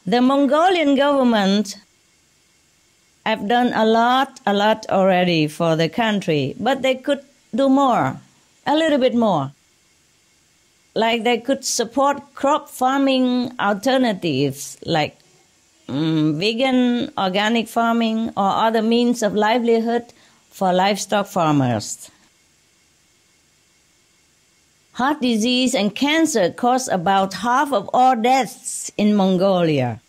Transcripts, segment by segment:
The Mongolian government have done a lot already for the country, but they could do more, a little bit more. Like they could support crop farming alternatives like vegan, organic farming, or other means of livelihood for livestock farmers. Heart disease and cancer cause about half of all deaths in Mongolia.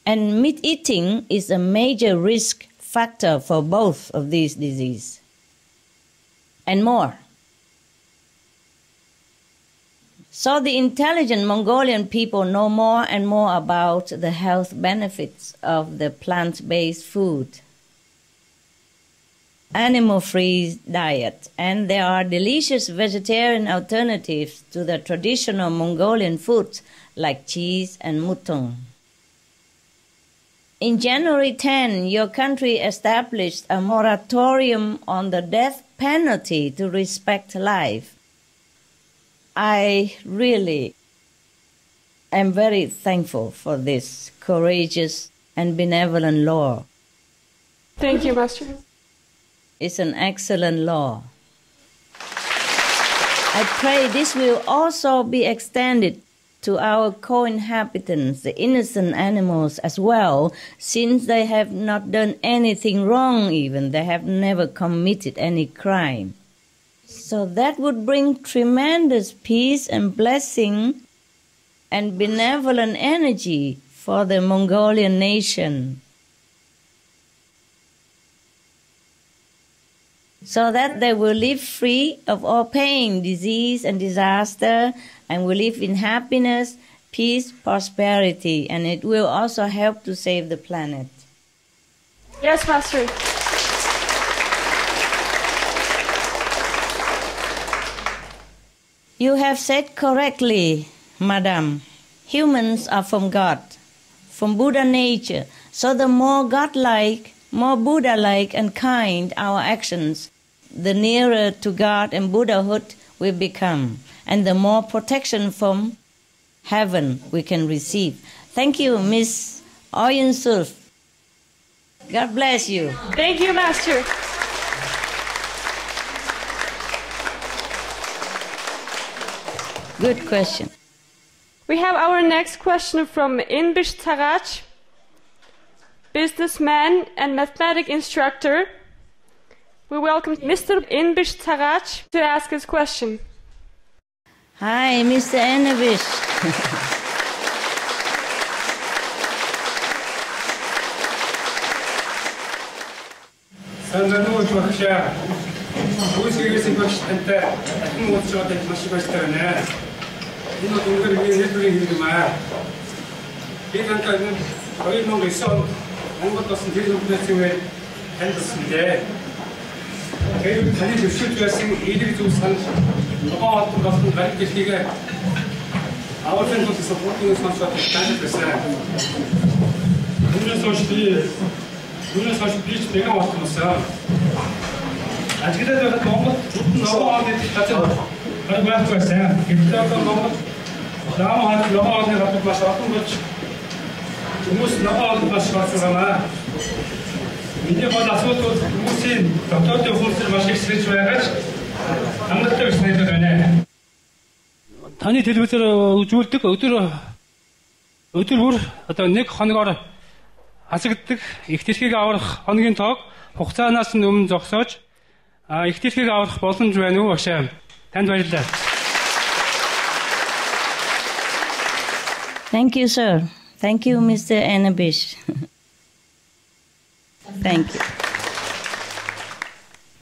And meat eating is a major risk factor for both of these diseases. And more. So the intelligent Mongolian people know more and more about the health benefits of the plant-based food, animal-free diet, and there are delicious vegetarian alternatives to the traditional Mongolian foods like cheese and mutton. In January 10, your country established a moratorium on the death penalty to respect life. I really am very thankful for this courageous and benevolent law. Thank you, Master. It's an excellent law. I pray this will also be extended to our co-inhabitants, the innocent animals as well, since they have not done anything wrong even. They have never committed any crime. So that would bring tremendous peace and blessing and benevolent energy for the Mongolian nation. So that they will live free of all pain, disease, and disaster, and will live in happiness, peace, prosperity, and it will also help to save the planet. Yes, Master. You have said correctly, Madam. Humans are from God, from Buddha nature. So the more godlike, more Buddha-like and kind our actions, the nearer to God and Buddhahood we become, and the more protection from heaven we can receive. Thank you, Miss Oyensulf. God bless you. Thank you, Master. Good question. We have our next question from Inbish Tarach, businessman and mathematics instructor. We welcome Mr. Inbish Tarach to ask his question. Hi, Mr. Inbish. Миний гол асуудал хүмүүсийн дотоодын хөлсөр маш их сэрж байгаач хангалттай биш найдвар байна. Таны телевизээр үзүүлдэг өдөр бүр одоо нэг хоногоор хасагддаг их тэрхийг аврах хоногийн тоог хугацаанаас нь өмнө зогсоож их тэрхийг аврах боломж байна уу багшаа? Танд баярлалаа. Thank you, sir. Thank you, Mr. Anabish. Thank you.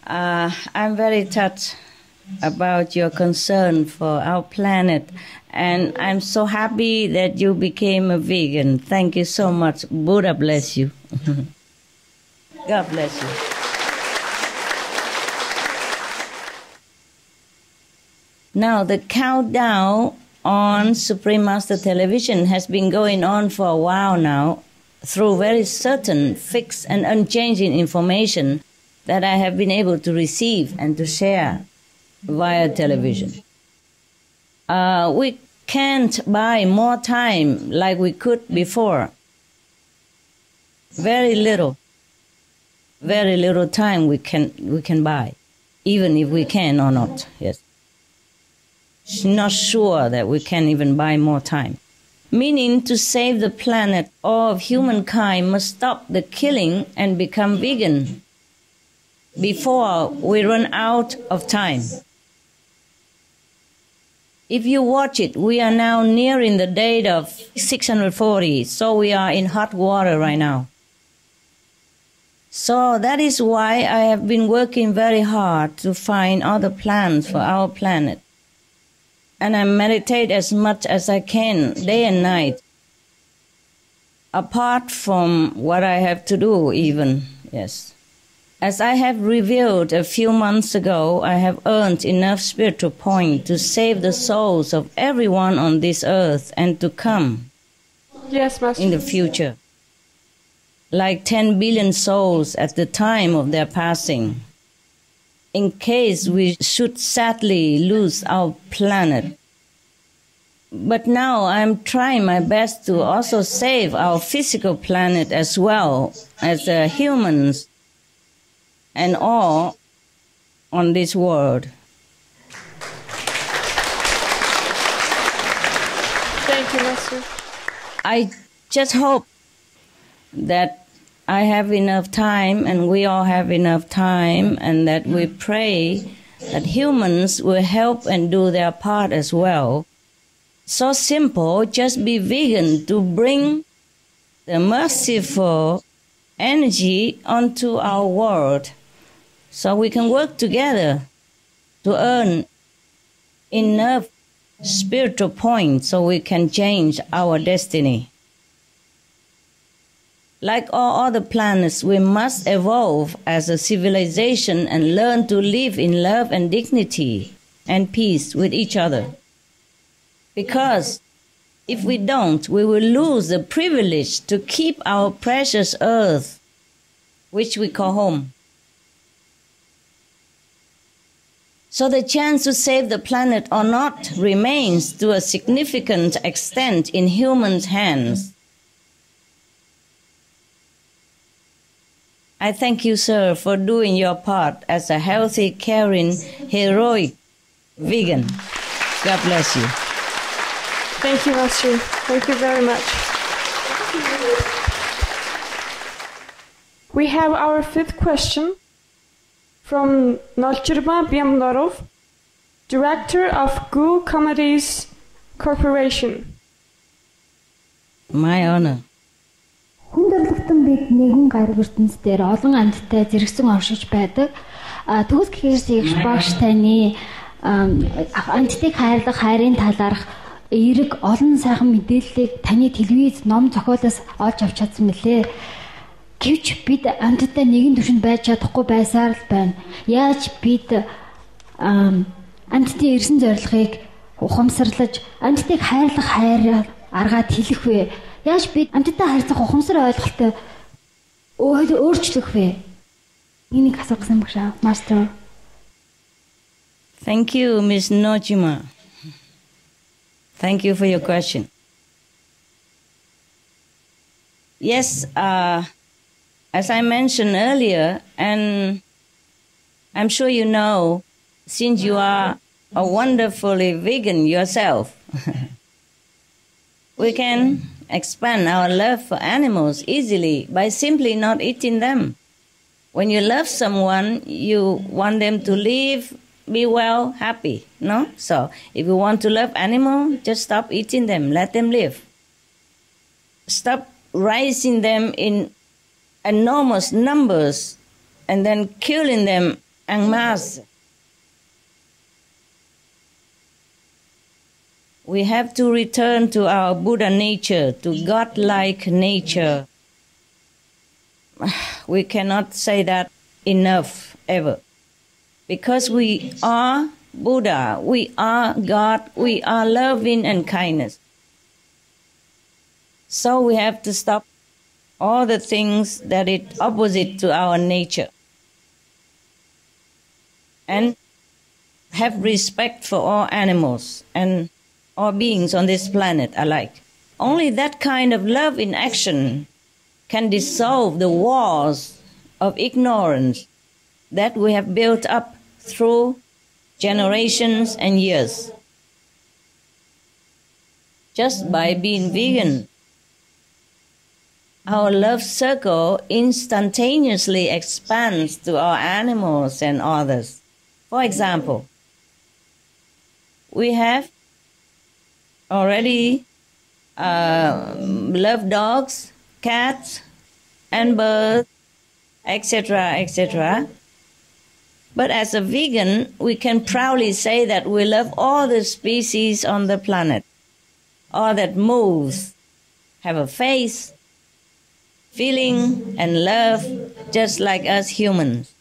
I'm very touched about your concern for our planet, and I'm so happy that you became a vegan. Thank you so much. Buddha bless you. God bless you. Now, the countdown on Supreme Master Television has been going on for a while now through very certain, fixed, and unchanging information that I have been able to receive and to share via television. We can't buy more time like we could before. Very little time we can buy, even if we can or not. Yes, not sure that we can even buy more time. Meaning, to save the planet, all of humankind must stop the killing and become vegan before we run out of time. If you watch it, we are now nearing the date of 640, so we are in hot water right now. So that is why I have been working very hard to find other plans for our planet. And I meditate as much as I can, day and night, apart from what I have to do even, yes. As I have revealed a few months ago, I have earned enough spiritual points to save the souls of everyone on this earth and to come. Yes, Master. In the future. Like 10 billion souls at the time of their passing. In case we should sadly lose our planet. But now I'm trying my best to also save our physical planet as well as the humans and all on this world. Thank you, Master. I just hope that I have enough time and we all have enough time, and that we pray that humans will help and do their part as well. So simple, just be vegan to bring the merciful energy onto our world so we can work together to earn enough spiritual points so we can change our destiny. Like all other planets, we must evolve as a civilization and learn to live in love and dignity and peace with each other. Because if we don't, we will lose the privilege to keep our precious earth, which we call home. So the chance to save the planet or not remains to a significant extent in humans' hands. I thank you, sir, for doing your part as a healthy, caring, heroic vegan. God bless you. Thank you, Master. Thank you very much. We have our fifth question from Nolchirma Biamdorov, Director of Gu Comedies Corporation. My honor. Хүн төрлөختөн бид нэгэн гариг ертөнц дээр олон амьттай зэрэгсэн оршиж байдаг. Төгс гэхээс ягш багш таны амьтдыг хайрлах, хайрын талаарх эерэг олон сайхан мэдээллийг таны телевиз, ном зохиолоос олж авч чадсан мөлий. Гэвч бид амьтдаа нэгэн түвшинд байж чадахгүй байсаар л байна. Яаж бид амьтдын ирсэн зорилгыг ухамсарлаж, амьтдыг хайрлах хайр аргаад хэлэх вэ? Яаж бид амьтдаа харьцах ухамсар ойлголттой өөрчлөх вэ? Энийг асуусан багшаа, Master. Thank you, Ms. Nojima. Thank you for your question. Yes, as I mentioned earlier, and I'm sure you know, since you are a wonderfully vegan yourself, we can expand our love for animals easily by simply not eating them. When you love someone, you want them to live, be well, happy, no? So if you want to love animals, just stop eating them, let them live. stop raising them in enormous numbers and then killing them en masse. We have to return to our Buddha nature, to God-like nature. We cannot say that enough, ever. Because we are Buddha, we are God, we are loving and kindness. So we have to stop all the things that are opposite to our nature. And have respect for all animals and all beings on this planet alike. Only that kind of love in action can dissolve the walls of ignorance that we have built up through generations and years. Just by being vegan, our love circle instantaneously expands to our animals and others. For example, we have already loved dogs, cats, and birds, etc., etc. But as a vegan, we can proudly say that we love all the species on the planet, all that moves, have a face, feeling, and love, just like us humans.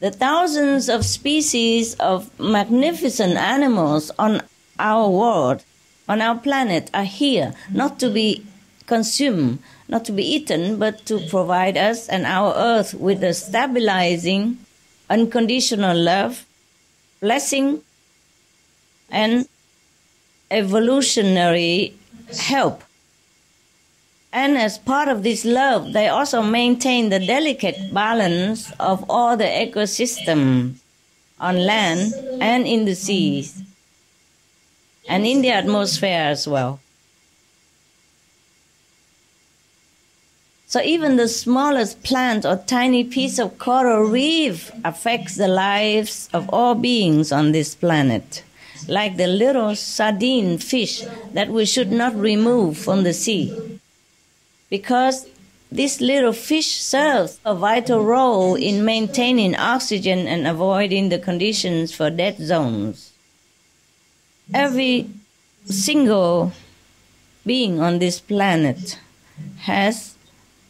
The thousands of species of magnificent animals on our world, on our planet, are here not to be consumed, not to be eaten, but to provide us and our earth with a stabilizing, unconditional love, blessing, and evolutionary help. And as part of this love, they also maintain the delicate balance of all the ecosystems on land and in the seas, and in the atmosphere as well. So even the smallest plant or tiny piece of coral reef affects the lives of all beings on this planet, like the little sardine fish that we should not remove from the sea, because this little fish serves a vital role in maintaining oxygen and avoiding the conditions for dead zones. Every single being on this planet has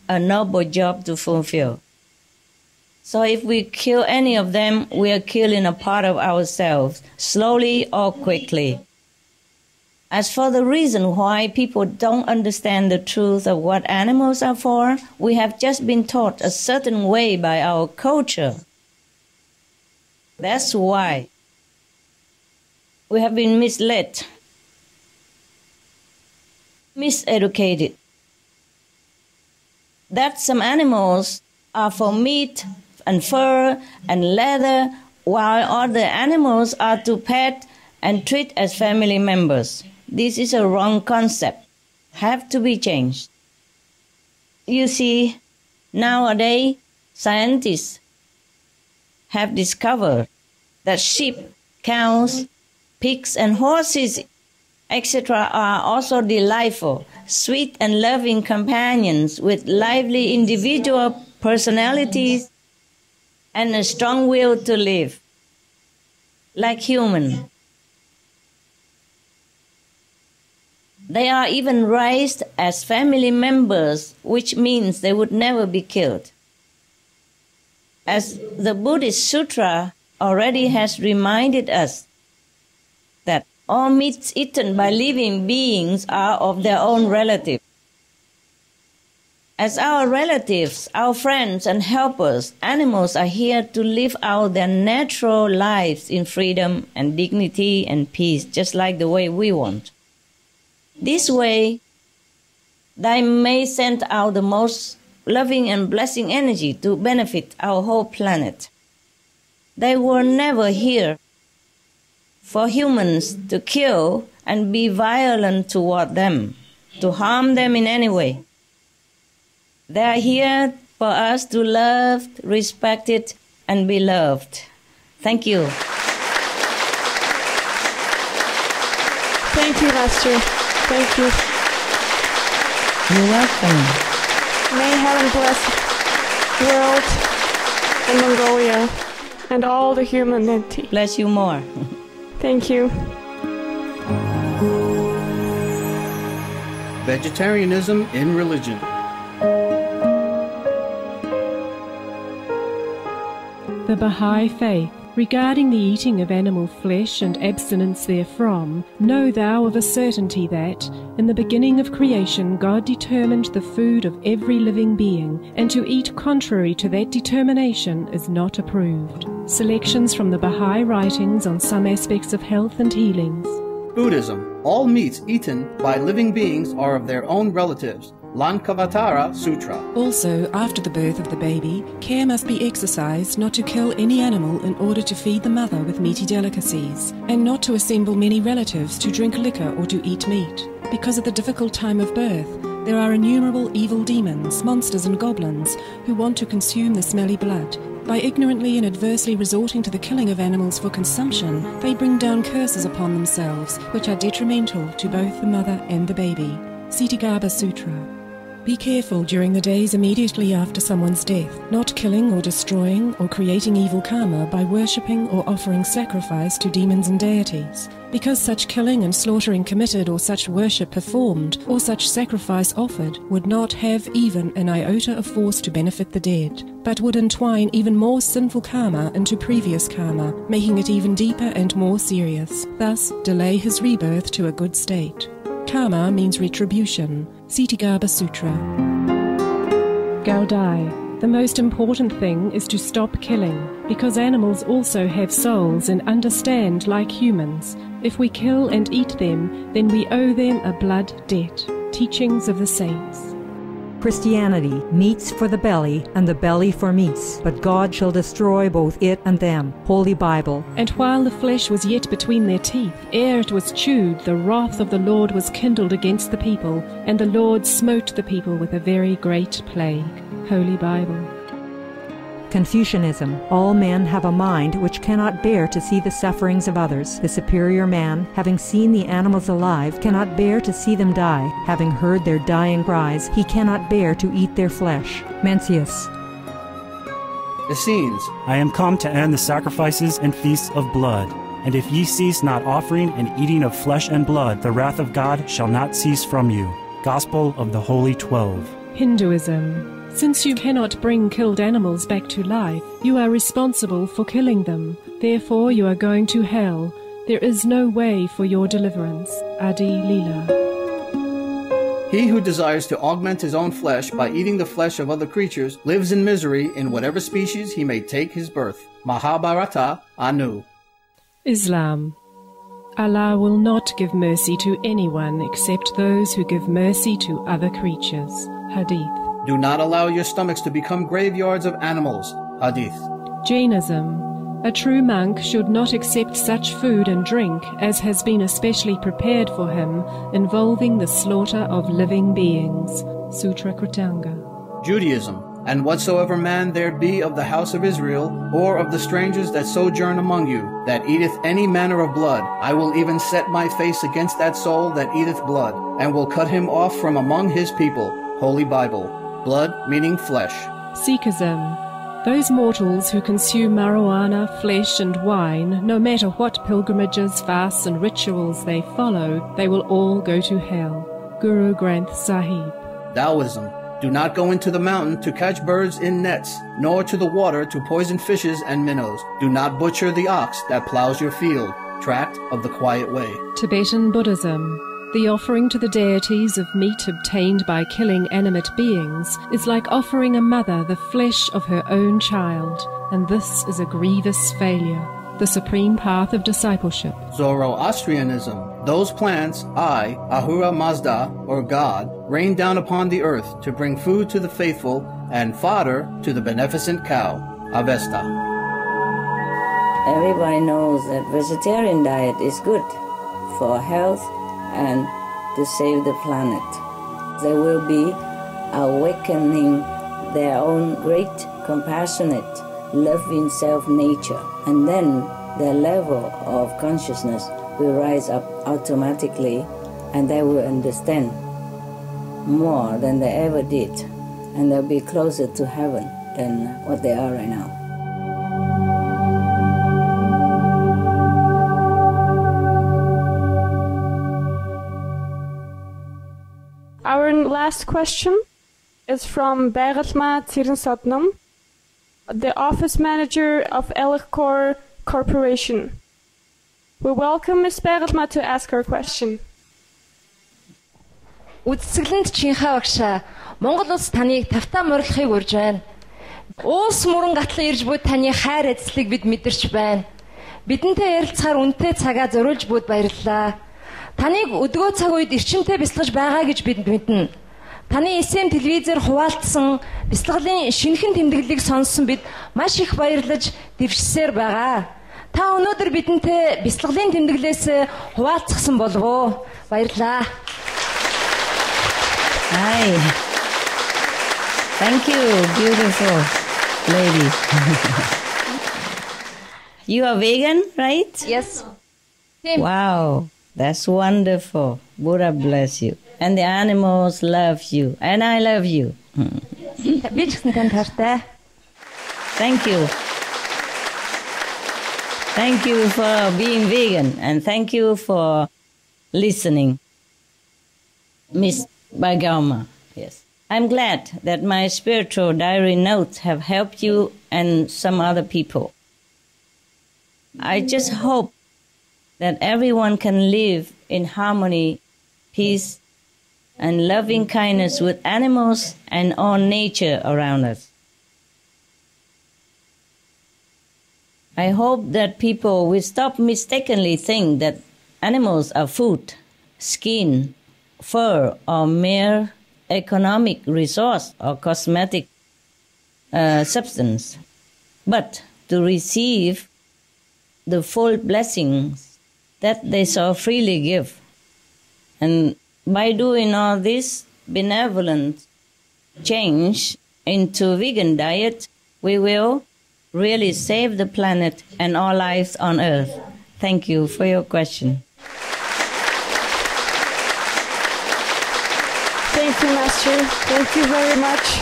a noble job to fulfill. So if we kill any of them, we are killing a part of ourselves, slowly or quickly. As for the reason why people don't understand the truth of what animals are for, we have just been taught a certain way by our culture. That's why we have been misled, miseducated, that some animals are for meat and fur and leather, while other animals are to pet and treat as family members. This is a wrong concept, have to be changed. You see, nowadays, scientists have discovered that sheep, cows, pigs, and horses, etc., are also delightful, sweet, and loving companions with lively individual personalities and a strong will to live, like humans. They are even raised as family members, which means they would never be killed. As the Buddhist Sutra already has reminded us that all meats eaten by living beings are of their own relative. As our relatives, our friends and helpers, animals are here to live out their natural lives in freedom and dignity and peace, just like the way we want. This way, they may send out the most loving and blessing energy to benefit our whole planet. They were never here for humans to kill and be violent toward them, to harm them in any way. They are here for us to love, respect it, and be loved. Thank you. Thank you, Master. Thank you. You're welcome. May heaven bless the world and Mongolia and all the humanity. Bless you more. Thank you. Vegetarianism in religion. The Baha'i faith. Regarding the eating of animal flesh and abstinence therefrom, know thou of a certainty that, in the beginning of creation, God determined the food of every living being, and to eat contrary to that determination is not approved. Selections from the Baha'i writings on some aspects of health and healings. Buddhism. All meats eaten by living beings are of their own relatives. Ulaanbaatar Sutra. Also, after the birth of the baby, care must be exercised not to kill any animal in order to feed the mother with meaty delicacies, and not to assemble many relatives to drink liquor or to eat meat. Because at the difficult time of birth, there are innumerable evil demons, monsters and goblins who want to consume the smelly blood. By ignorantly and adversely resorting to the killing of animals for consumption, they bring down curses upon themselves, which are detrimental to both the mother and the baby. Ksitigarbha Sutra. Be careful during the days immediately after someone's death, not killing or destroying or creating evil karma by worshipping or offering sacrifice to demons and deities. Because such killing and slaughtering committed or such worship performed or such sacrifice offered would not have even an iota of force to benefit the dead, but would entwine even more sinful karma into previous karma, making it even deeper and more serious, thus delay his rebirth to a good state. Karma means retribution. Ksitigarbha Sutra. Gaudai. The most important thing is to stop killing, because animals also have souls and understand like humans. If we kill and eat them, then we owe them a blood debt. Teachings of the Saints. Christianity, meats for the belly, and the belly for meats, but God shall destroy both it and them. Holy Bible. And while the flesh was yet between their teeth, ere it was chewed, the wrath of the Lord was kindled against the people, and the Lord smote the people with a very great plague. Holy Bible. Confucianism. All men have a mind which cannot bear to see the sufferings of others. The superior man, having seen the animals alive, cannot bear to see them die. Having heard their dying cries, he cannot bear to eat their flesh. Mencius. Essenes. I am come to end the sacrifices and feasts of blood. And if ye cease not offering and eating of flesh and blood, the wrath of God shall not cease from you. Gospel of the Holy 12. Hinduism. Since you cannot bring killed animals back to life, you are responsible for killing them. Therefore you are going to hell. There is no way for your deliverance. Adi Lila. He who desires to augment his own flesh by eating the flesh of other creatures lives in misery in whatever species he may take his birth. Mahabharata Anu. Islam. Allah will not give mercy to anyone except those who give mercy to other creatures. Hadith. Do not allow your stomachs to become graveyards of animals. Hadith. Jainism. A true monk should not accept such food and drink as has been especially prepared for him, involving the slaughter of living beings. Sutra Kritanga. Judaism. And whatsoever man there be of the house of Israel, or of the strangers that sojourn among you, that eateth any manner of blood, I will even set my face against that soul that eateth blood, and will cut him off from among his people. Holy Bible. Blood meaning flesh. Sikhism. Those mortals who consume marijuana, flesh and wine, no matter what pilgrimages, fasts and rituals they follow, they will all go to hell. Guru Granth Sahib. Taoism. Do not go into the mountain to catch birds in nets, nor to the water to poison fishes and minnows. Do not butcher the ox that plows your field. Tract of the Quiet Way. Tibetan Buddhism. The offering to the deities of meat obtained by killing animate beings is like offering a mother the flesh of her own child, and this is a grievous failure. The supreme path of discipleship. Zoroastrianism. Those plants, Ahura Mazda, or God, rain down upon the earth to bring food to the faithful and fodder to the beneficent cow. Avesta. Everybody knows that vegetarian diet is good for health and to save the planet. They will be awakening their own great, compassionate, loving self-nature, and then their level of consciousness will rise up automatically, and they will understand more than they ever did, and they'll be closer to heaven than what they are right now. Our last question is from Байгалмаа Цэрэн Содном, the office manager of Elchcore Corporation. We welcome Ms. Байгалмаа to ask her question. Үдсгэлэнд чинхаа багшаа, Монгол улс таныг тавтаа мориглохыг урьж байна. Уус мөрөн гатлан ирж буй таны хайр эзлийг бид мэдэрч байна. Бидэнтэй ярилцахаар үнэтэй цагаа зориулж буйд баярлалаа. Таныг өдгөө цаг үед эрчимтэй бясалгаж байгаа гэж бид мэднэ. Таны эсэм телевизээр хуваалцсан бясалгалын шинэхэн тэмдэглэлийг сонссон бид маш их баярлаж дэвшсээр байгаа. Та өнөөдөр бидэнтэй бясалгалын тэмдэглэлээс хуваалцсан болов уу? Баярлалаа. Hi. Thank you, beautiful lady. You are vegan, right? Yes. Wow, that's wonderful. Buddha bless you. And the animals love you. And I love you. Thank you. Thank you for being vegan. And thank you for listening. Miss Baygalmaa, yes. I'm glad that my spiritual diary notes have helped you and some other people. I just hope that everyone can live in harmony, peace, and loving kindness with animals and all nature around us. I hope that people will stop mistakenly think that animals are food, skin, fur, or mere economic resource or cosmetic substance, but to receive the full blessings that they so freely give. And by doing all this benevolent change into vegan diet, we will really save the planet and all lives on Earth. Thank you for your question. Thank you, Master. Thank you very much.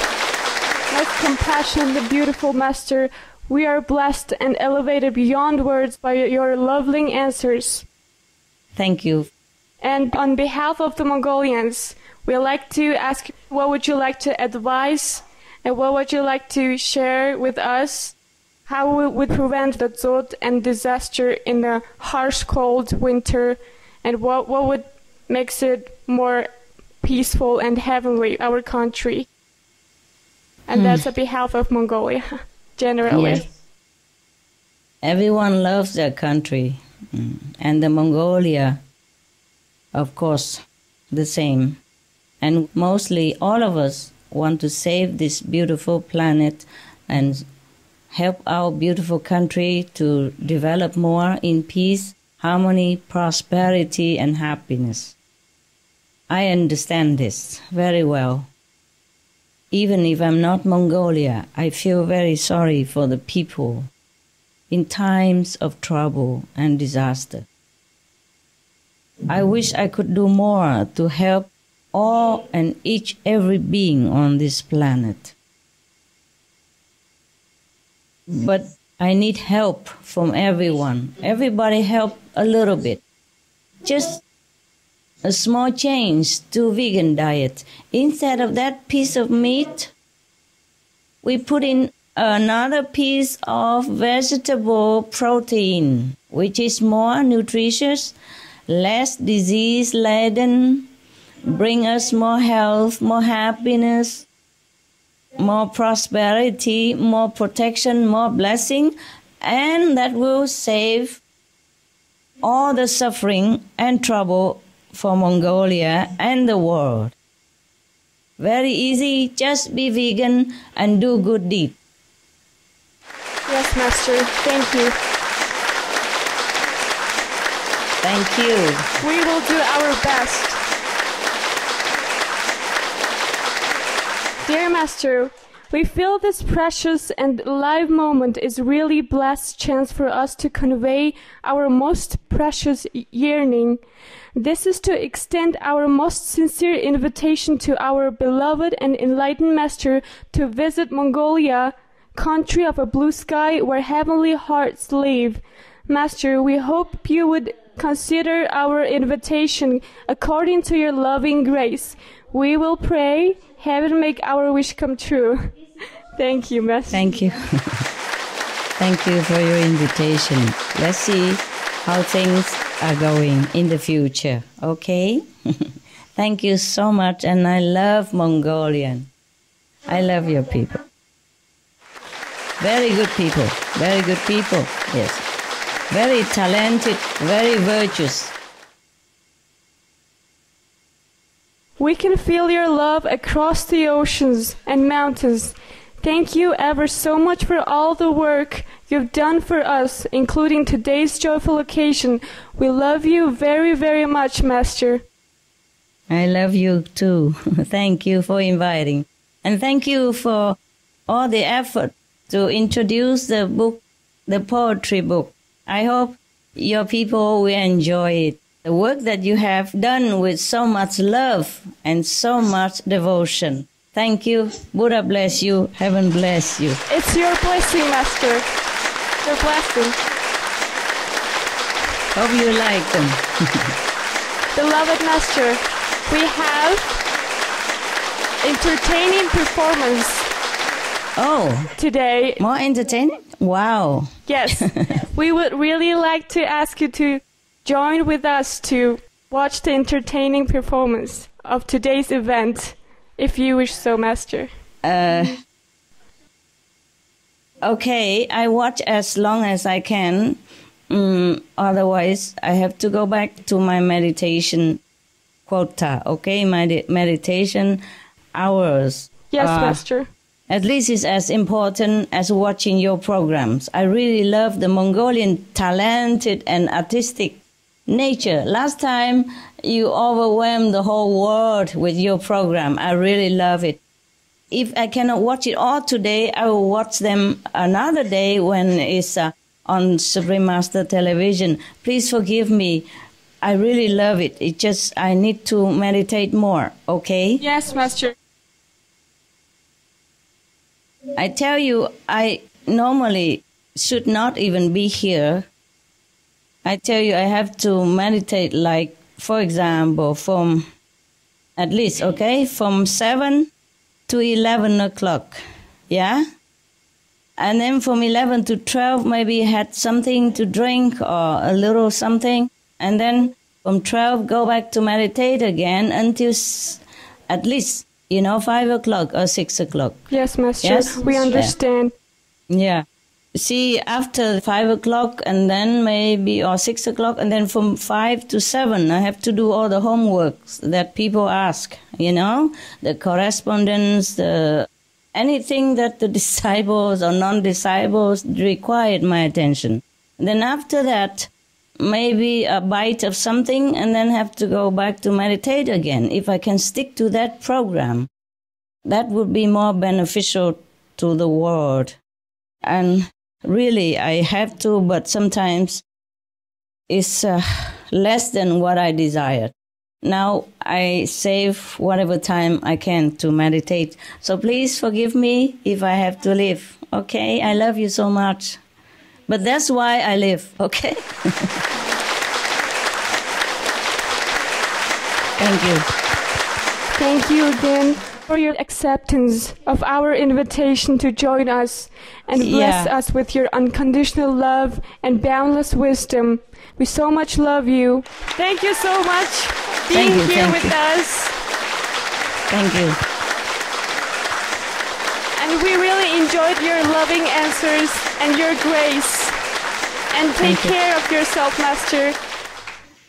Most compassionate and beautiful Master, we are blessed and elevated beyond words by your lovely answers. Thank you. And on behalf of the Mongolians, we'd like to ask, what would you like to advise and what would you like to share with us? How we would prevent the drought and disaster in the harsh, cold winter, and what would makes it more peaceful and heavenly, our country? And that's on behalf of Mongolia, generally. Yes. Everyone loves their country, and the Mongolia, of course, the same. And mostly all of us want to save this beautiful planet and help our beautiful country to develop more in peace, harmony, prosperity, and happiness. I understand this very well. Even if I'm not Mongolia, I feel very sorry for the people in times of trouble and disaster. I wish I could do more to help all and every being on this planet. But I need help from everyone. Everybody help a little bit. Just a small change to vegan diet. Instead of that piece of meat, we put in another piece of vegetable protein, which is more nutritious, less disease-laden, bring us more health, more happiness, more prosperity, more protection, more blessing, and that will save all the suffering and trouble for Mongolia and the world. Very easy, just be vegan and do good deed. Yes, Master. Thank you. Thank you. We will do our best. Dear Master, We feel this precious and live moment is really blessed chance for us to convey our most precious yearning. This is to extend our most sincere invitation to our beloved and enlightened Master to visit Mongolia, country of a blue sky where heavenly hearts live. Master, we hope you would consider our invitation according to your loving grace. We will pray, heaven make our wish come true. Thank you, Master. Thank you. Thank you for your invitation. Let's see how things are going in the future, okay? Thank you so much, and I love Mongolian. I love your people. Very good people, yes. Very talented, very virtuous. We can feel your love across the oceans and mountains. Thank you ever so much for all the work you've done for us, including today's joyful occasion. We love you very, very much, Master. I love you too. Thank you for inviting. And thank you for all the effort to introduce the book, the poetry book. I hope your people will enjoy it. The work that you have done with so much love and so much devotion. Thank you. Buddha bless you. Heaven bless you. It's your blessing, Master. Your blessing. Hope you like them. Beloved Master, we have entertaining performance. Oh, today. More entertaining? Wow. Yes. We would really like to ask you to join with us to watch the entertaining performance of today's event, if you wish so, Master. Okay, I watch as long as I can. Otherwise, I have to go back to my meditation quota, okay? My meditation hours. Yes, Master. At least it's as important as watching your programs. I really love the Mongolian talented and artistic nature. Last time, you overwhelmed the whole world with your program. I really love it. If I cannot watch it all today, I will watch them another day when it's on Supreme Master Television. Please forgive me. I really love it. It just, I need to meditate more, okay? Yes, Master. I tell you, I normally should not even be here. I tell you, I have to meditate, like, for example, from at least, okay, from 7 to 11 o'clock, yeah? And then from 11 to 12, maybe had something to drink or a little something. And then from 12, go back to meditate again until at least, 5 o'clock or 6 o'clock. Yes, Master, yes? We understand. Yeah. See, after 5 o'clock and then maybe, or 6 o'clock, and then from 5 to 7, I have to do all the homeworks that people ask, the correspondence, anything that the disciples or non-disciples required my attention. Then after that, maybe a bite of something and then have to go back to meditate again. If I can stick to that program, that would be more beneficial to the world. And really, I have to, but sometimes it's less than what I desired. Now I save whatever time I can to meditate. So please forgive me if I have to leave. Okay? I love you so much. But that's why I live. Okay? Thank you. Thank you again for your acceptance of our invitation to join us and bless us with your unconditional love and boundless wisdom. We so much love you. Thank you so much for being here with us. Thank you. And we really enjoyed your loving answers and your grace. And take care of yourself, Master.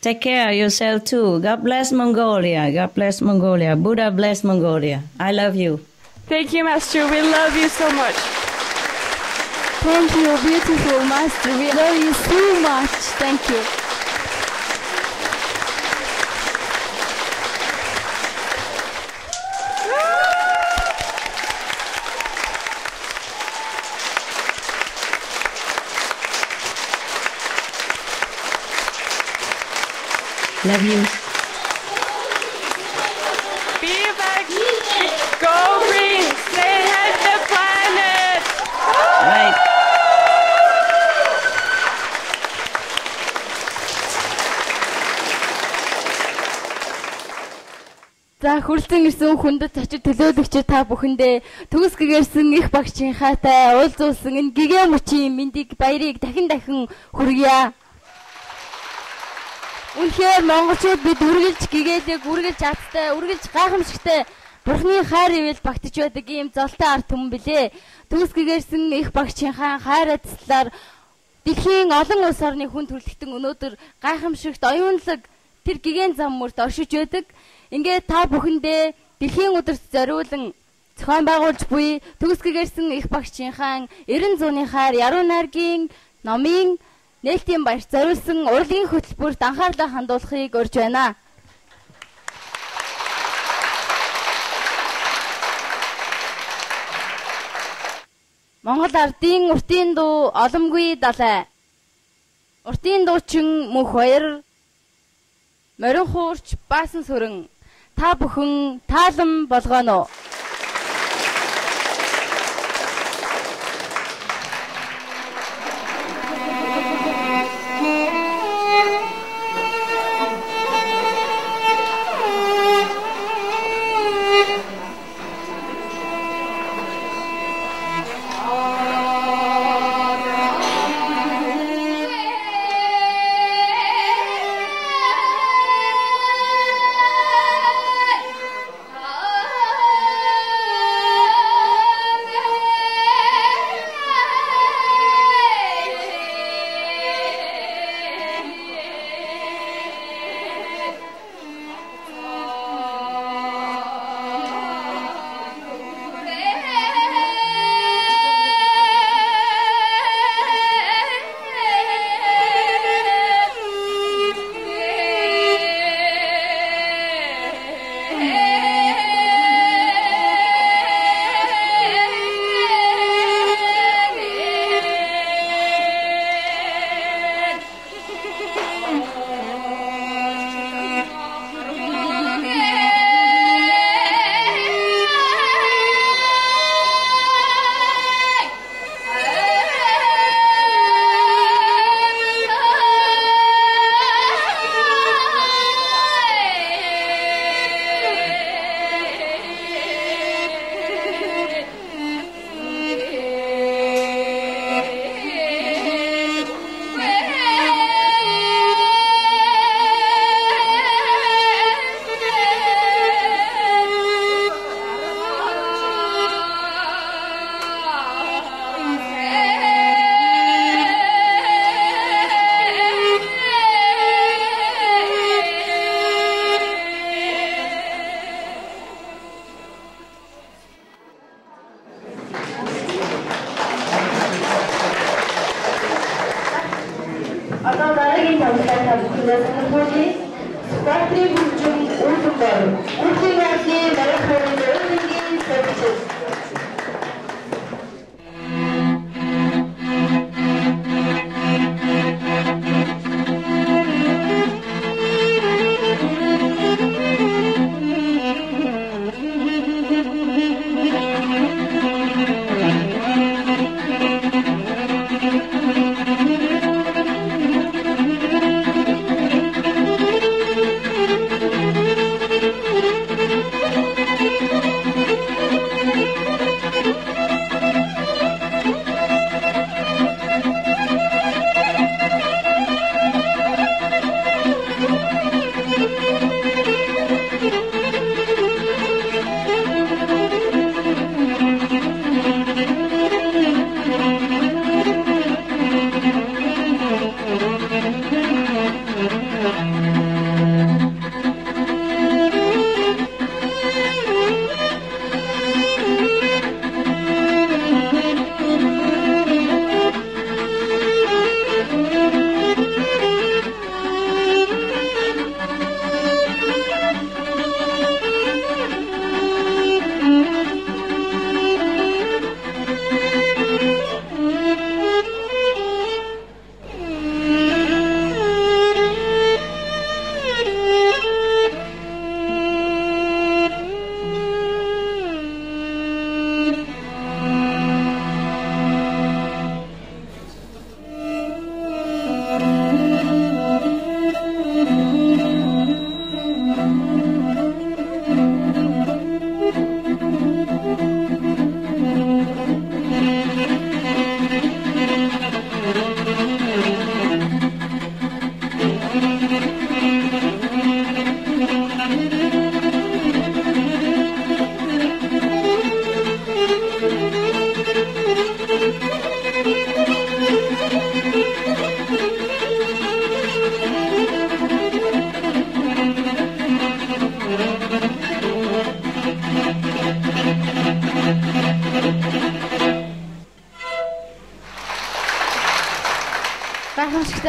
Take care of yourself too. God bless Mongolia. God bless Mongolia. Buddha bless Mongolia. I love you. Thank you, Master. We love you so much. Thank you, beautiful Master. We love you so much. Thank you. Love you. Be back. Go green. Say help the planet. Right. За хүрлцэн ирсэн хүндэт очиж төлөөлөгч та бүхэндээ төгс гэгэрсэн их багчийн хаатай уулзуулсан энэ гэгэн мөчийн мэндийг баярыг дахин хүргье. Үнэхээр монголчууд бид үргэлж гэгээлэг, үргэлж аттай, үргэлж гайхамшигтай Бурхны хайр ивэл багтж байдаг ийм золтой ард түмэн билээ. Төгс гэгэрсэн их багчийн хайр эцлэлээр дэлхийн олон улс орны хүн төрөлхтөн өнөөдөр гайхамшигт оюунлаг тэр гэгэн зам мөрт оршиж байдаг. Ингээд та бүхэндээ дэлхийн өдөрт зориулан зохион байгуулж буй төгс гэгэрсэн их багчийнхаа 90 зууны хайр яруу найргийн номын нээлтийн баяр зориулсан урлагийн хөтөлбөрт анхаарлаа хандуулахыг урьж байна. Монгол ардын уртын дуу оломгүй далай. Уртын дуучин мөнх баяр морин хуурч баасан сүрэн та бүхэн таалан болгоно.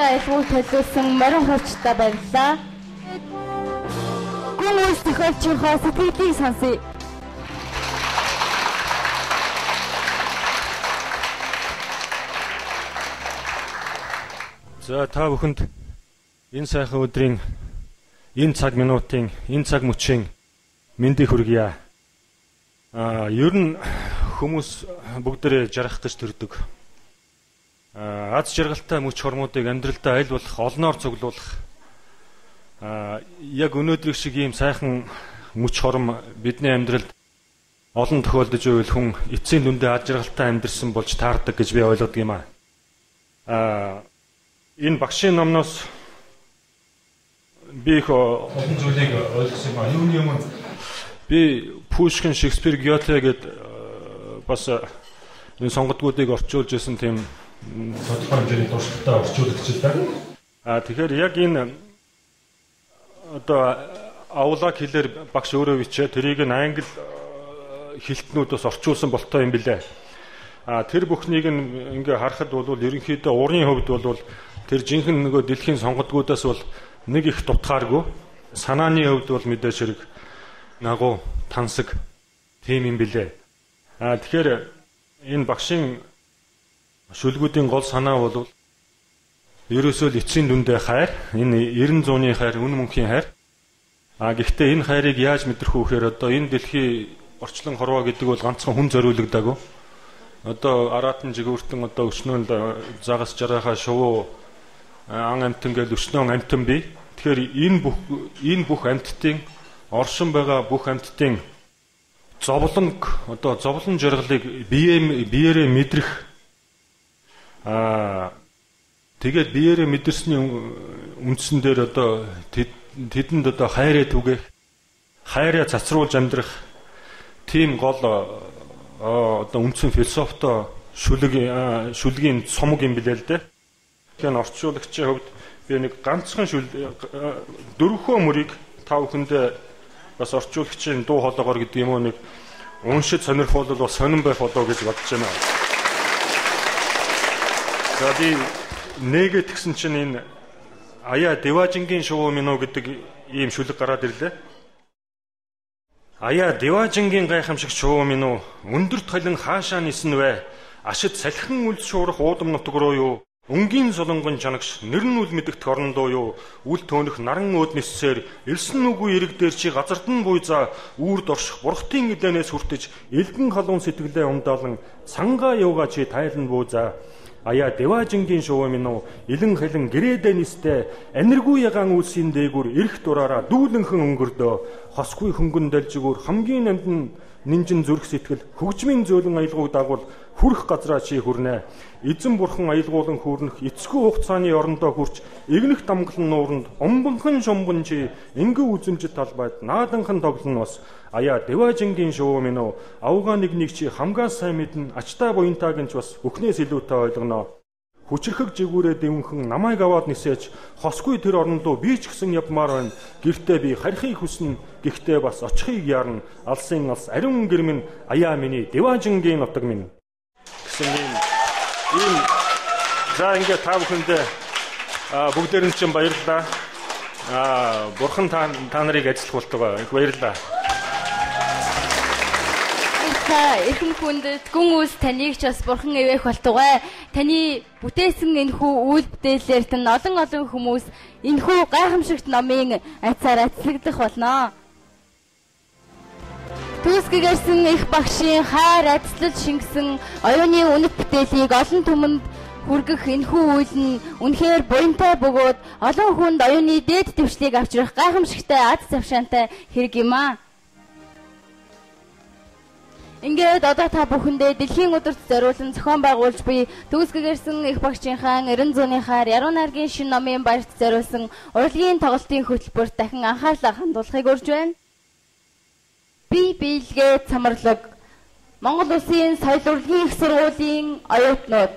баярлалаа аялгауг төлөвлөсөн морин хурцтай баярлалаа. Гүн үс тохиолчийнхоо сэтгэлийг сонсъё. За та бүхэнд энэ сайхан өдрийн энэ цаг минутын энэ цаг мөчийн мэндийг хүргье. Ер нь хүмүүс бүгдээрээ жаргах гэж төрдөг. Аз жаргалтай мөч хормуудыг амьдралдаа аль болох олноор цуглуулах. Яг өнөөдрийг шиг ийм сайхан мөч хорм бидний амьдралд олон тохиолдож байвал хүн эцсийн дүндээ аз жаргалтай амьдрсан болж таардаг гэж би ойлгодог юм аа. Энэ багшийн номноос би их олон зүйлийг ойлгосон юм аа. Юуны юм би Пушкин, Шекспир, Гёте гэд бас энэ сонгодгуудыг орчуулж исэн тийм тодорхой хэмжээний туршлагатай орчуулагч л да. Тэгэхээр яг энэ одоо авлаг хэлээр багш өөрөө бичээ тэрийг нь англи хэлтнүүдээс орчуулсан болтой юм билээ. Тэр бүхнийг ингээ харахад бол ерөнхийдөө урын хувьд бол тэр жинхэнэ нөгөө дэлхийн сонгодгуудаас бол нэг их дутгааргүй. Санааны хувьд бол мэдээж хэрэг нагуу тансаг тийм юм билээ. Тэгэхээр энэ багшийн шүлгүүдийн гол санаа бол ерөөсөө л эцсийн дүндээ хайр, энэ 90 зууны хайр, үн мөнхийн хайр. Гэхдээ энэ хайрыг яаж мэдрэх вэ гэхээр одоо энэ дэлхий орчлон хорвоо гэдэг бол ганцхан хүн зориулагдаагүй. Одоо аратан жигүүртэн одоо өчнөнд загас жарахаа шувуу ан амтан гэж өчнөн амтан бий. Тэгэхээр энэ бүх амьтдын оршин байгаа бүх амьтдын зовлон жаргалыг биеэрээ мэдрэх тэгээд биеэрээ мэдэрсний үндсэн дээр одоо тэдэнд одоо хайраа түгэх, хайраа цацруулж амьдрах тийм гол одоо үндсэн философтой шүлгийн цомог юм билээ л дээ. Тэгэхээр орчуулагчийн хувьд би нэг ганцхан дөрвөхөө мөрийг та бүхэндээ бас орчуулагчийн дуу хоолойгоор гэдэг юм уу нэг уншиж сонирхол бол сонирн байх болоо гэж бодож байна. За би нэгэт гисэн чинь энэ аяа деважингийн шувуу минь уу гэдэг ийм шүлэг гараад ирлээ. Аяа деважингийн гайхамшигт шувуу минь уу өндөрт холин хаашаа нисэн вэ? Ашид салхин үлс шуурах уудам нутг руу юу? Өнгийн солонгон чанагш нэрн үл мэдэгт орнондоо юу? Үл төөнөх наран өөд ниссээр элсэн нүгүү эрэг дээр чи газардан буйзаа үрд орших бурхтын илэнээс хүртэж элгэн халуун сэтгэлээ умдаалан цангаа явгаа чи тайлан буузаа. Аяа деважингийн шувуу минь уу илэн хэлэн гэрээдэ нистэй аниргүй ягаан үлсийн дээгүр эрх дураараа дүүлэнхэн өнгөрдөө хосгүй хөнгөн далжигүр хамгийн амтэн нинжин зүрх сэтгэл хөгжмийн зөөлөн аялгауг дагвал хүрэх газраа чи хүрнэ. Эзэн бурхан аялгуулан хүрнэх эцгүй хугацааны орондоо хүрч игнэх дамглан нууранд омбонхон шумбан чи ингээ үзэмжит талбайд нааданхан тоглоно бас. Аяа деважингийн шувуу минь уу авгаа нэг чи хамгаа сайн мэднэ ачтаа буянтаа гэнч бас өхнөөс илүүтэй ойлгоно. Хүчрхэг жигүүрээ дэвнхэн намайг аваад нисэж хосгүй тэр орондоо би ч гэсэн явмаар байна. Гэртээ би харихыг хүснэ гэхдээ бас очихыг яарна. Алсын алс ариун гэр минь аяа миний деважингийн нутаг минь гэсэн ийм за ингээ та бүхэндээ бүгдээр нь чинь баярлалаа. Бурхан та нарыг ажиллах болтугай. Их баярлалаа. Эрхэм хүндэт гүн үс таныг ч бас бурхан ивэх болтугай. Таны бүтээсэн энэхүү үйл бүтээлээр тань олон хүмүүс энэхүү гайхамшигт номын айцаар ажиллагдах болно. Түүсгээрсэн их багшийн хайр ажиллаж шингэсэн оюуны үнэт бүтээлийг олон түмэнд хүргэх энэхүү үйл нь үнэхээр буянтай бөгөөд олон хүнд оюуны дээд дэвшлийг авчрах гайхамшигтай аз завшаантай хэрэг юм аа. Ингээд одоо та бүхэндээ дэлхийн өдөрт зориулсан зохион байгуулж буй Түүсгээрсэн их багшийнхаа 90 зууныхаар яруу найргийн шинэ номын баярт зориулсан урлагийн тоглолтын хөтөлбөрт дахин анхаарлаа хандуулахыг урьж байна. Би биелгээ цамарлаг Монгол Улсын соёл урлагийн их сургуулийн оюутнууд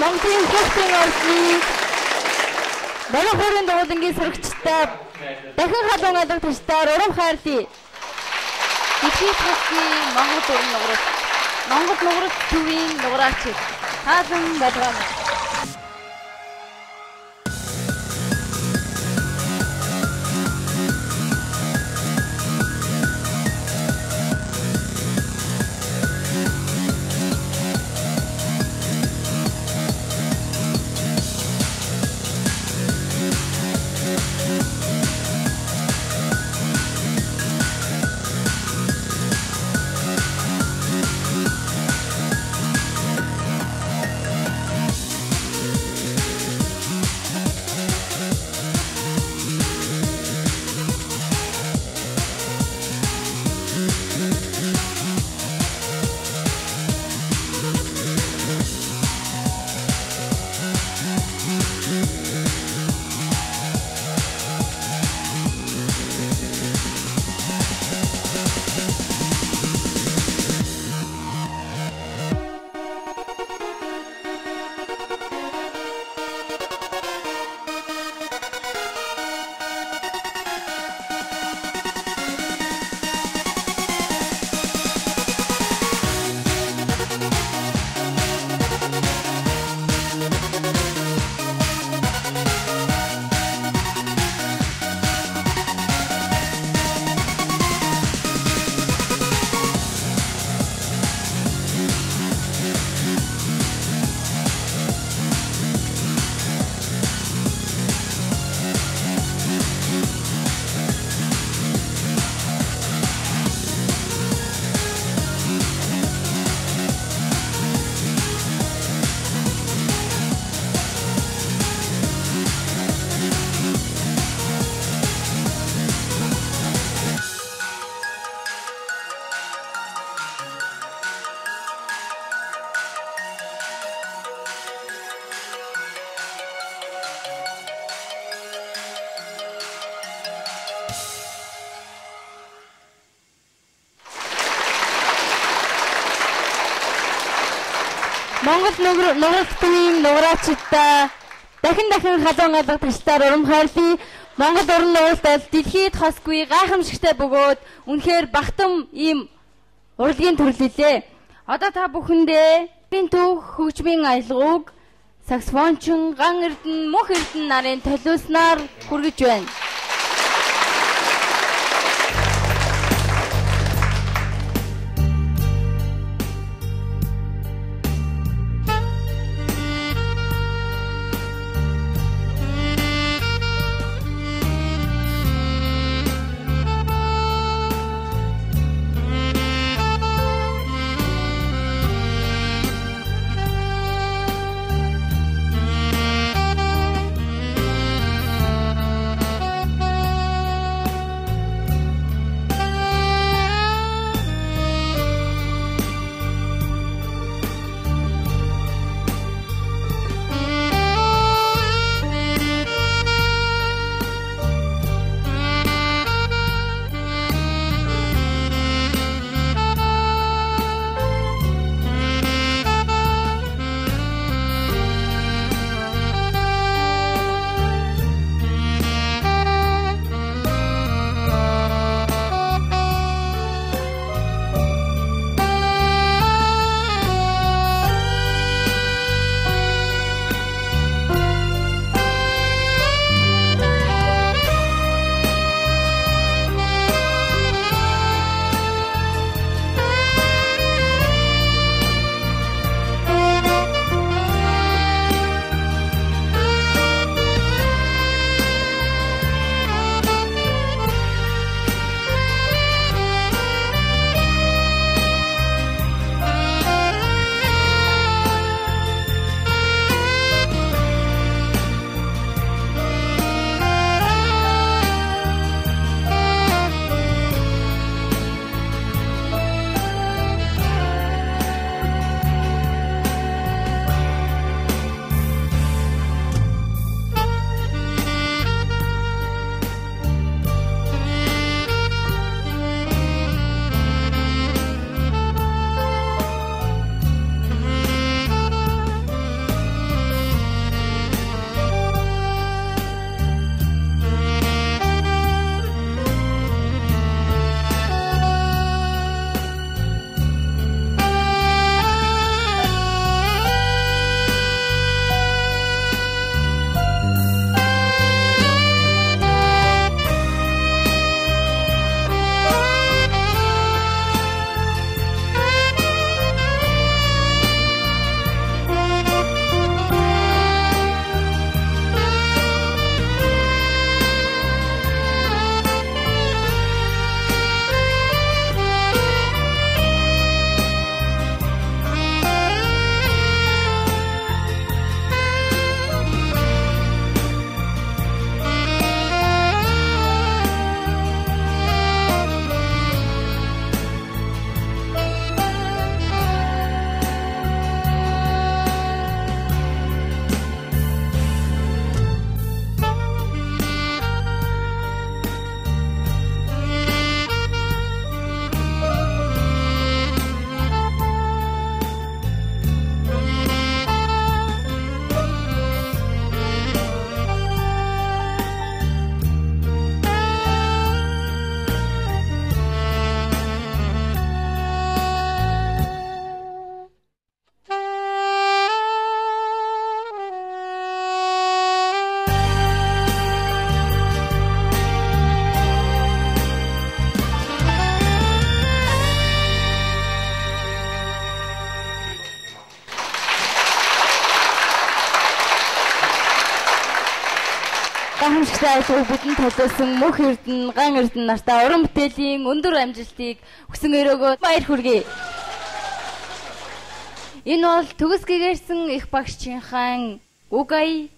Монголын хүүхдийн орны Баруун хорийн дуулангийн сурагчтай дахин халуун алга ташдаар урам хайрлаа. Итгэж хасны Монгол нугарт төвийн нугараач таасан байлгаана. Монгол нугартын нуграачтай дахин халуун алга ташдаар урам хайрлаа. Монгол уран нугартал дэлхийд хосгүй гайхамшигтай бөгөөд үнэхээр багтам ийм урлагийн төрлөлөө. Одоо та бүхэндээ түүх хөгжмийн аялгауг саксофончин Ган Эрдэнэ Мөнх Эрдэнэ нарын төлөөснаар хүргэж байна. гайхамшигтай ажил бидэнд төлөөсөн мөнх эрдэнэ, ган эрдэнэ нартаа уран бүтээлийн өндөр амжилтыг хүсэн өрөөгөө баяр хүргэе. Энэ бол төгс гэгэрсэн их багшийнхаа үгай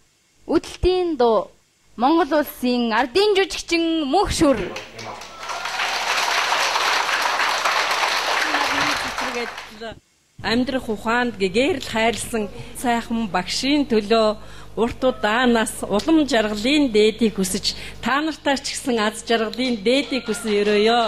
үдэлтийн дуу Монгол улсын ардын жүжигчин мөнх шүр. Амьдрах ухаанд гэгэрл хайрлсан сайхан багшийн төлөө урт удаанаас улам жаргалын дээдийг хүсэж та нартай ч гэсэн аз жаргалын дээдийг хүсэн өрөөё.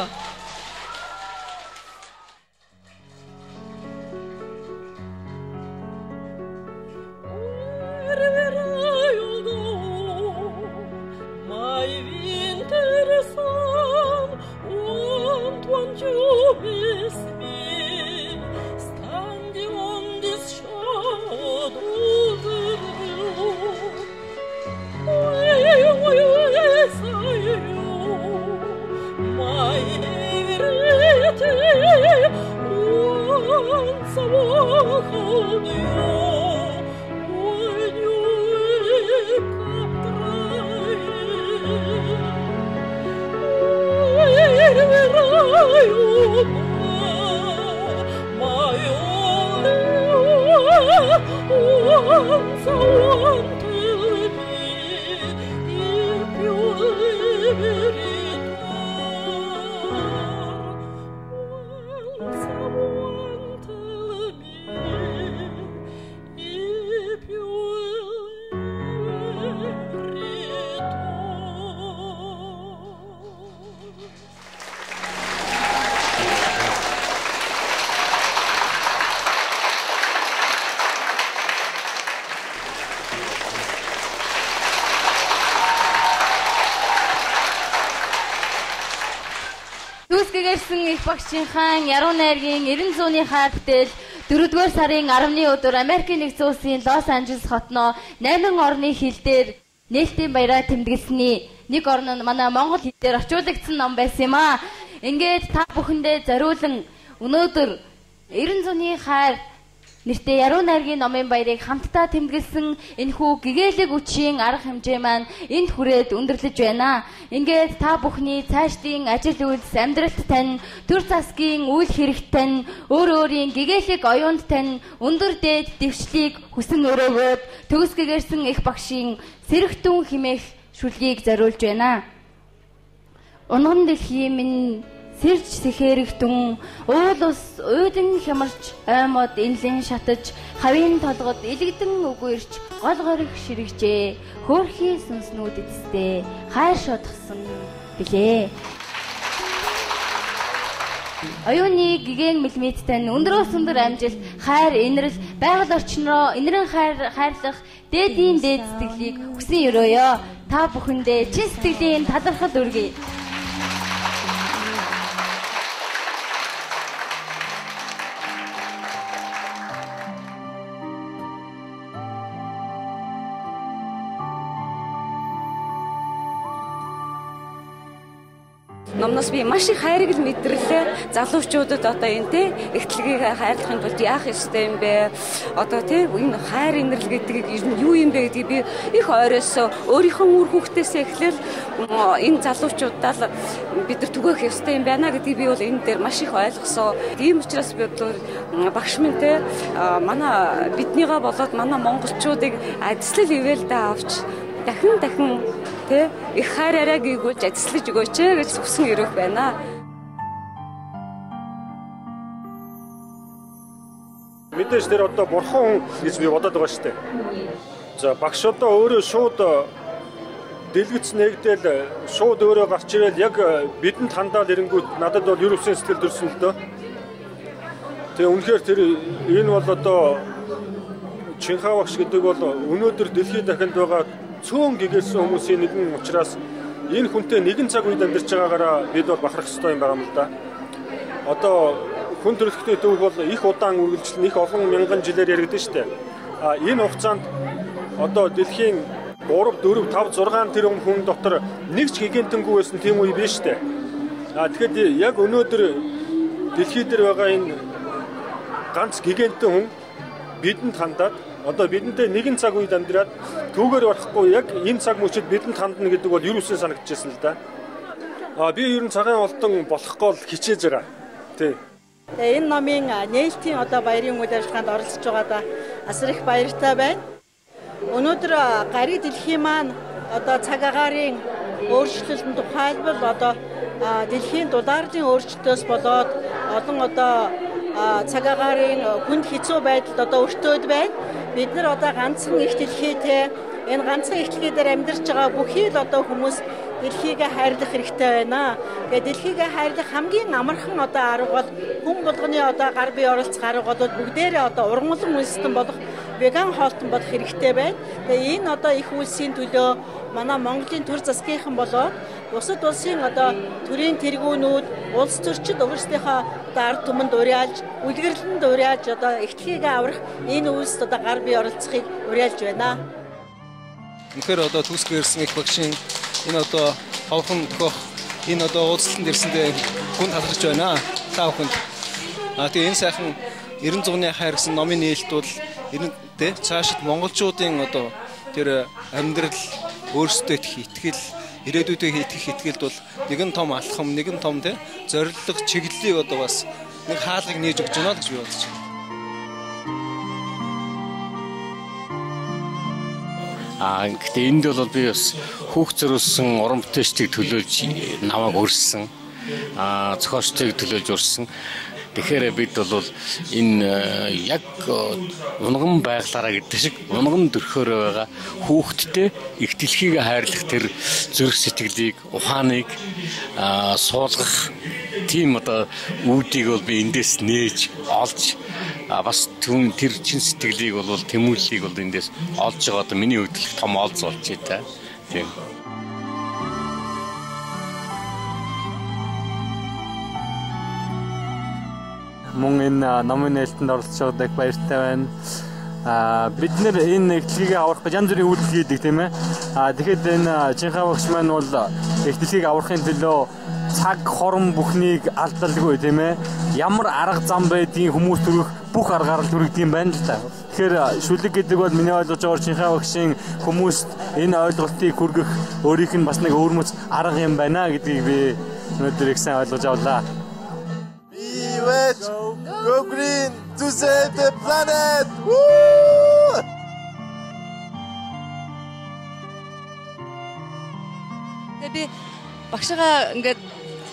Их багшийнхаа яруу найргийн 90 зууны хаа бүтээл 4-р сарын 10-ны өдөр Америкийн нэгдсэн улсын Лос Анжелес хотноо 8 орны хил дээр нээлтийн баяраар тэмдэглэсний нэг орн нь манай Монгол хэл дээр орчуулагдсан ном байсан юм аа. Ингээд та бүхэндээ зориулан өнөөдөр 90 зууны хаар нэртэй яруу найргийн номын баярыг хамтдаа тэмдэглэсэн энэхүү гэгээлэг үчийн арга хэмжээ маань энд хүрээд өндөрлөж байна. Ингээд та бүхний цаашдын ажил үйлс, амьдралт тань, төр засгийн үйл хэрэгт тань, өөр өөрийн гэгээлэг оюунд тань өндөр дээд дэвшлийг хүсэн өрөөгөөд төгс гэгэрсэн их багшийн сэрэгтэн химээх шүлгийг зориулж байна. Унган дэлхийн минь сэрж сэхэрэгтэн уул ус уйдан хямарч аймод инлэн шатаж хавийн толгод илэгдэн үгүрч гол гориг ширэгжээ хөөрхий сүнснүүд эцтэй хайр шодгсон билээ. Оюуны гэгэн мэлмиттэй өндрөөс өндөр амжилт, хайр, инрэл, байгаль орчноо инрэн хайрлах дээдийн дээд сэтгэлийг хүсэн өрөөё. Та бүхэндээ чин сэтгэлийн талархал өргөе. Номноос би маш их хайрыг мэдрэлээ. Залуучуудад одоо энэ те эхтлэгийг хайрлахын тулд яах ёстой юм бэ? Одоо те энэ хайр инрэл гэдэг юу юм бэ гэдгийг би их ойроос өөрийнхөө үр хүүхдээсээ эхлээл энэ залуучуудаа бид нар түгээх ёстой юм байна гэдгийг би бол энэ дээр маш их ойлгосон. Тийм учраас би одоо багш минь те манай биднийгаа болоод манай монголчуудыг ажил ивэлдэ авч дахин тэ их хайраараа гүйгүүлж ажиллаж өгөөч гэж хүсэн өрөөх байна. Мэдээж тэр одоо бурхан хүн гэж би бодоод байгаа шүү дээ. За багш одоо өөрөө шууд дэлгэц нэгдэл шууд өөрөө гарч ирэл яг бидэнд хандаал ирэнгүүт надад бол ерөвсөн сэтгэл төрсөн л дөө. Тэгээ үнэхээр тэр энэ бол одоо Чинхаа багш гэдэг бол өнөөдөр дэлхийн дахинд байгаа цөөн гэгэрсэн хүмүүсийн нэгэн учраас энэ хүнтэй нэгэн цаг үед амьдарч байгаагаараа бид бол бахарах ёстой юм байгаа юм л да. Одоо хүн төрөлхтний төв бол их удаан үргэлжлэн их олон мянган жилээр яригдсан шүү дээ. Энэ хугацаанд одоо дэлхийн 3, 4, 5, 6 тэрбум хүн дотор нэг ч гигантэнгүй байсан тийм үе биш дээ. Тэгэхэд яг өнөөдөр дэлхий дээр байгаа энэ ганц гигантэн хүн бидэнд хандаад Одоо бидэнтэй нэгэн цаг үед амьдраад түүгээр орохгүй яг энэ цаг мөчид бидэнд хандна гэдэг бол юу үсэн санагдчихсэн л да. Би ер нь цагаан олдон болохгүй л хичээж байгаа. Тий. Энэ номын нээлтийн одоо баярын үйл ажиллагаанд оролцож байгаадаа асар их баяртай байна. Өнөөдөр гариг дэлхийн маань одоо цаг агаарын өөрчлөлтөнд тухайлбал одоо дэлхийн дулаарын өөрчлөлтөөс болоод олон одоо цаг агаарын хүнд хэцүү байдалд одоо өртөөд байна. Бид нар одоо ганцхан их дэлхийтэй энэ ганцхан их дэлхий дээр амьдарч байгаа бүхий л одоо хүмүүс дэлхийг хайрлах хэрэгтэй байна. Тэгээд дэлхийг хайрлах хамгийн амархан одоо арга бол хүн болгоны одоо гар бие оролцох арга бол бүгдээрээ одоо ургамлан үндэстэн болох веган хоолтон болох хэрэгтэй байна. Тэгээд энэ одоо их үйлсийн төлөө манай Монголын төр засгийнхан болоод бусад улсын одоо төрийн тэргүүнүүд улс төрчид өөрсдийнхөө ард түмэнд уриалж, үлгэрлэнд уриалж одоо ихтлгийг аврах энэ үйлсд одоо гар бие оролцохыг уриалж байна. Тэгэхээр одоо түүсгээр ирсэн их багшийн энэ одоо ховхон төхөх энэ одоо уулзалтанд ирсэндээ хүнд талархаж байна. Та бүхэнд. Тэгээ энэ сайхан 90 зуны хайр гэсэн номын нээлт бол энэтэй цаашид монголчуудын одоо тэр амьдрал өөрсдөө итгэл ирээдүйдээ итгэх итгэлд бол нэгэн том алхам, нэгэн том те зорилго, чиглэлийг одоо бас нэг хаалгыг нээж өгч байна гэж би бодож байна. Гэхдээ энд бол би бас хүүхд зориулсан уран бүтээлчдийг төлөөлж намайг өрссөн. Зохиолчдыг төлөөлж өрссөн. Тэгэхээр бид бол энэ яг унган байглаараа гэдэг шиг унган төрхөөр байгаа хүүхдтэй их дэлхийг хайрлах тэр зүрх сэтгэлийг, ухааныг суулгах тийм одоо үүдийг бол би эндээс нээж олж бас тэр чин сэтгэлийг бол тэмүүллийг бол эндээс олж байгаа одоо миний хувьд том олз болж байна. Тийм. Мөн энэ номын нээлтэнд оролцож байгааг баяртай байна. Бид нэр энэ ихтлгийг аврах гэж янз бүрийн үйлдэл хийдэг тийм ээ. Тэгэхэд энэ Чинхаа багш маань бол ихтлгийг аврахын төлөө цаг хорон бүхнийг алдалгүй тийм ээ. Ямар арга зам байдгийг хүмүүс төрөх бүх аргаар л төрөгдөм байна л да. Тэгэхээр шүлэг гэдэг бол миний ойлгож байгаагаар Чинхаа багшийн хүмүүст энэ ойлголтыг хүргэх өөрийнх нь бас нэг өвөрмөц арга юм байна гэдгийг би өнөөдөр их сайн ойлгож авлаа. Go green to save the planet! Woo! Би багшгаа ингээд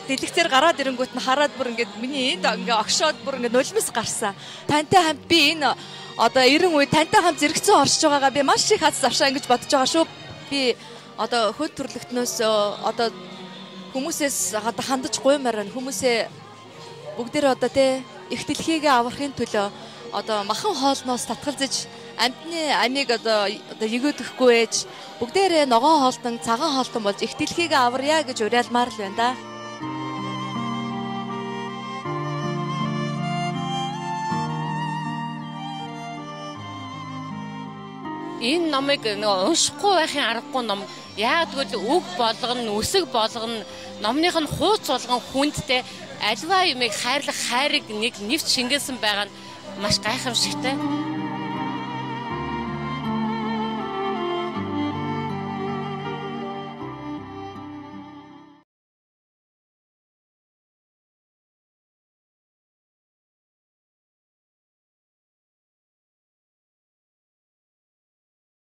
дэлгэцээр гараад ирэнгүүт нь хараад бүр ингээд миний энд ингээд огшоод бүр ингээд нулимс гарсан. Тантай хамт би энэ одоо 90 үе тантай хамт зэрэгцэн оршиж байгаагаа би маш их хаз завшаа ингэж бодож байгаа шүү. Би одоо хөл төрлөختнөөс одоо хүмүүсээс одоо хандаж гуймаар хүмүүсээ бүгдээр одоо те их дэлхийг аврахын төлөө одоо махан хоолноос татгалзаж амьтны амийг одоо өгөөдөхгүй ээж бүгдээрээ ногоон хоолтон цагаан хоолтон болж их дэлхийг аварья гэж уриалмаар л байна да. Энэ номыг уншихгүй байхын аргагүй ном. Яг тэгвэл үг болгоно, үсэг болгоно, номных нь хууц болгон хүндтэй альва юмыг хайрлах хайрыг нэг нэвч шингээсэн байгаа нь маш гайхамшигтай.